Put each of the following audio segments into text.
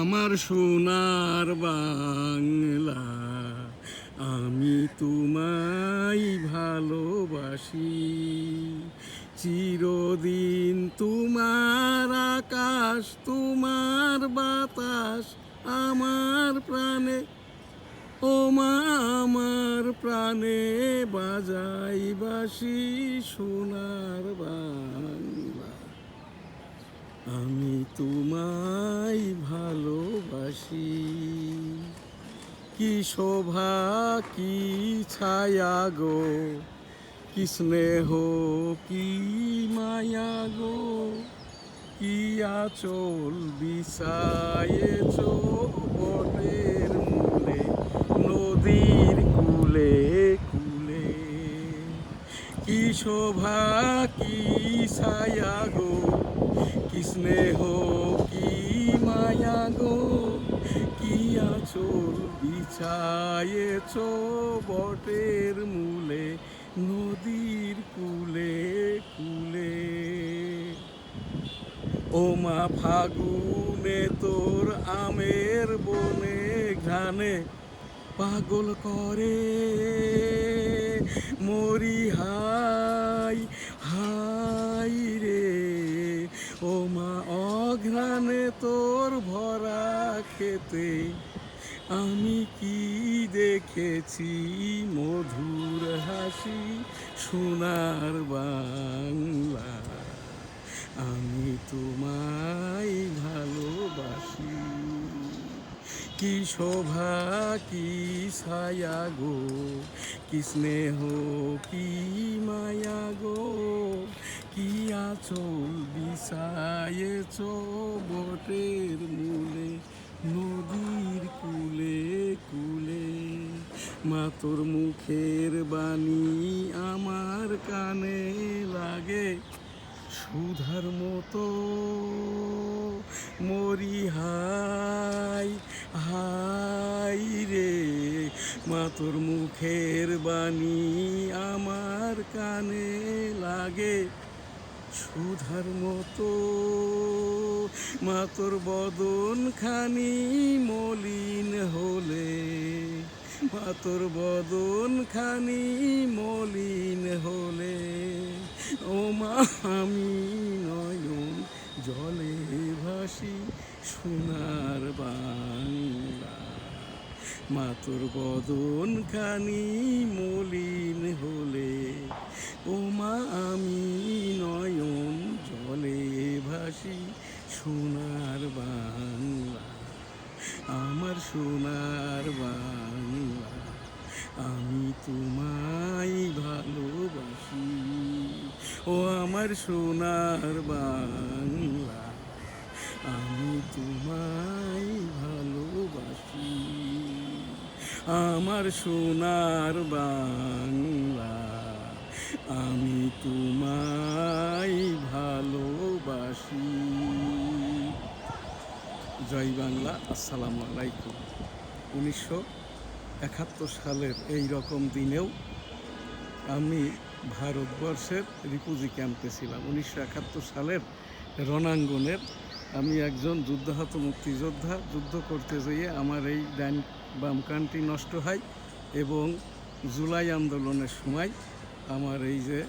আমার সোনার বাংলা, আমি তোমায় ভালোবাসি। চিরদিন তোমার আকাশ, তোমার বাতাস আমার প্রাণে, ও মা আমার প্রাণে বাজাই বাঁশি। সোনার বাংলা, আমি তোমায় ভালোবাসি। কি শোভা কি ছায়া গো, কি স্নেহ কি মায়া গো, কি আঁচল বিছায়েছ বটের মূলে, নদীর কূলে কূলে। কি শোভা কি ছায়া গো, কি স্নেহ কি মায়া গো, কি আঁচল বিছায়েছ বটের মূলে, নদীর কূলে কূলে। ও মা ফাগুনে তোর আমের বনে ঘ্রাণে পাগল করে মরি হাই হাই রে। ও মা অঘ্রাণে তোর ভরা খেতে আমি কি দেখেছি মধুর হাসি। সোনার বাংলা, আমি তোমায় ভালোবাসি। কি শোভা কি ছায়া গো, কি স্নেহ কি মায়া গো, কি আঁচল বিছায়েছ বটের মূলে, নদীর কূলে কূলে। মা তোর মুখের বাণী আমার কানে লাগে সুধার মতো, মরি হাই হাই রে। মা তোর মুখের বাণী আমার কানে লাগে সুধার মতো, মা তোর বদন খানি মলিন হলে, মা তোর বদন খানি মলিন হলে, ও মা আমি নয়ন জলে ভাসি। সোনার বাংলা, মা তোর বদন খানি মলিন হলে, ও মা আমি নয়ন জলে ভাসি। সোনার বাংলা, আমার সোনার বাংলা, আমি তোমায় ভালোবাসি। ও আমার সোনার বাংলা, আমি তোমায় ভালোবাসি। আমার সোনার বাংলা, আমি তোমায় ভালোবাসি। জয় বাংলা। আসসালামু আলাইকুম। 1971 সালের এই রকম দিনেও আমি ভারতবর্ষের রিফিউজি ক্যাম্পে ছিলাম। 1971 সালের রণাঙ্গনের আমি একজন যুদ্ধাহত মুক্তিযোদ্ধা। যুদ্ধ করতে যেয়ে আমার এই ডান বাম কানটি নষ্ট হয় এবং জুলাই আন্দোলনের সময় আমার এই যে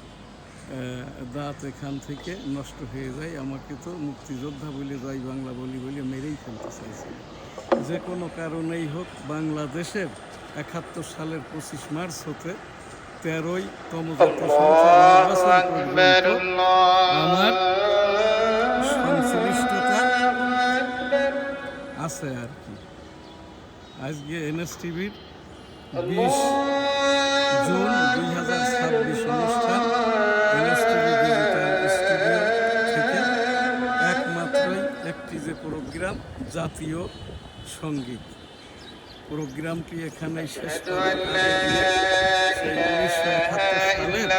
দাঁত এখান থেকে নষ্ট হয়ে যায়। আমাকে তো মুক্তিযোদ্ধা বলে জয় বাংলা বলি বলে মেরেই ফেলতে চাইছিল। যে কোনো কারণেই হোক বাংলাদেশের 71 সালের 25 মার্চ হতে 13তম জাতীয় সংসদ নির্বাচন পর্যন্ত আমার সংশ্লিষ্টতা আছে আর কি। আজকে NSTV-র 20 জুন 2026 অনুষ্ঠান NSTV ডিজিটাল স্টুডিও থেকে একমাত্রই একটি যে প্রোগ্রাম, জাতীয় সঙ্গীত প্রোগ্রামটি এখানেই শেষ করা। 1971 সালের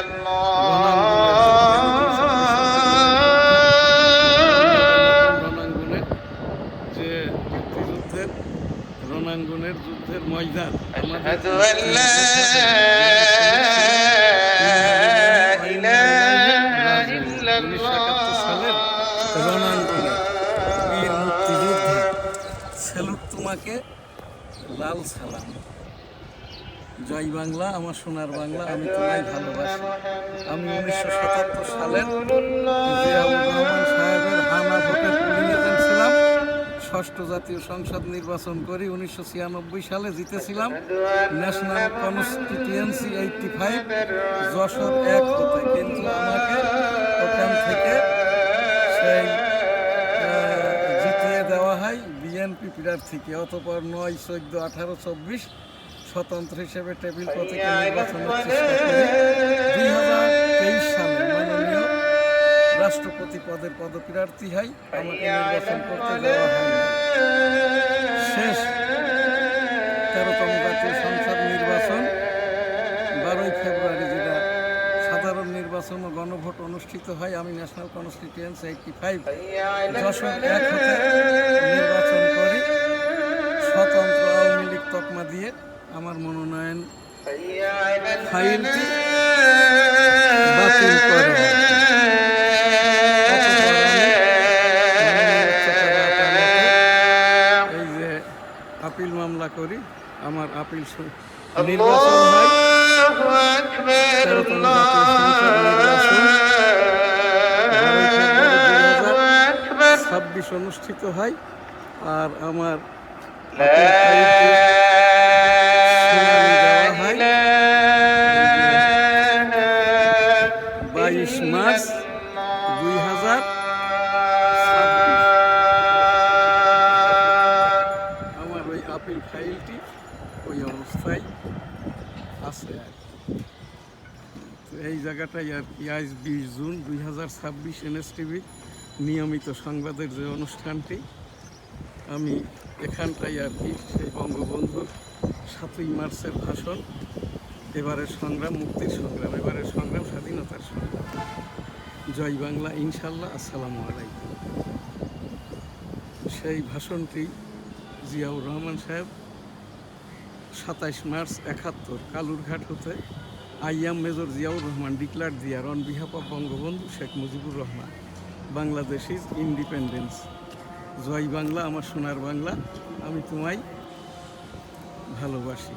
রণাঙ্গনের যে মুক্তিযুদ্ধের রণাঙ্গনের যুদ্ধের ময়দান, আমাদের 1971 সালের রণাঙ্গনে বীর মুক্তিযোদ্ধা স্যালুট তোমাকে, লাল সালাম। জয় বাংলা, আমার সোনার বাংলা, আমি তোমায় ভালোবাসি। আমি 1977 সালের জিয়াউর রহমান সাহেবের হানা ভোটের পোলিং এজেন্ট ছিলাম। ষষ্ঠ জাতীয় সংসদ নির্বাচন করি 1996 সালে জিতেছিলাম। ন্যাশনাল কনস্টিটিউয়েন্সি 85 যশোর 1 হতে, কিন্তু আমাকে ওখান থেকে সেই জিতিয়ে দেওয়া হয় বিএনপি প্রার্থীকে। অতপর 9, 14, 18, 24 স্বতন্ত্র হিসেবে টেবিল প্রতীকে নির্বাচনের চেষ্টা করি। 2023 সালে মাননীয় রাষ্ট্রপতি পদের পদপ্রার্থী হয়, আমাকে নির্বাচন করতে দেওয়া হয় না। শেষ 13তম জাতীয় সংসদ নির্বাচন 12ই ফেব্রুয়ারি, যেটা সাধারণ নির্বাচন ও গণভোট অনুষ্ঠিত হয়। আমি ন্যাশনাল কনস্টিটিউয়েন্সি 85 যশোর 1 হতে নির্বাচন করি। স্বতন্ত্র আওয়ামী লীগ তকমা দিয়ে আমার মনোনয়ন ফাইলটি বাতিল করে। এই যে আপিল মামলা করি, আমার আপিল নির্বাচন হয় 13তম জাতীয় সংসদ নির্বাচন 2026 অনুষ্ঠিত হয়। আর আমার আপিল ফাইলটি শুনানি দেওয়া হয় 22 মার্চ 2026। আমার ওই আপিল ফাইলটি ওই অবস্থায় আছে আর কি। এই জায়গাটাই আর কি আজ 20 জুন 2026 NSTV নিয়মিত সংবাদের যে অনুষ্ঠানটি, আমি এখানটাই আর কি সেই বঙ্গবন্ধুর 7ই মার্চের ভাষণ, এবারের সংগ্রাম মুক্তির সংগ্রাম, এবারের সংগ্রাম স্বাধীনতার সংগ্রাম। জয় বাংলা, ইনশাল্লাহ। আসসালামু আলাইকুম। সেই ভাষণটি জিয়াউর রহমান সাহেব 27 মার্চ 71 কালুরঘাট হতে I am Major Ziaur Rahman declared there on behalf of Bangabandhu Sheikh Mujibur Rahman. Bangladesh is independence. জয় বাংলা, আমার সোনার বাংলা, আমি তোমায় ভালোবাসি।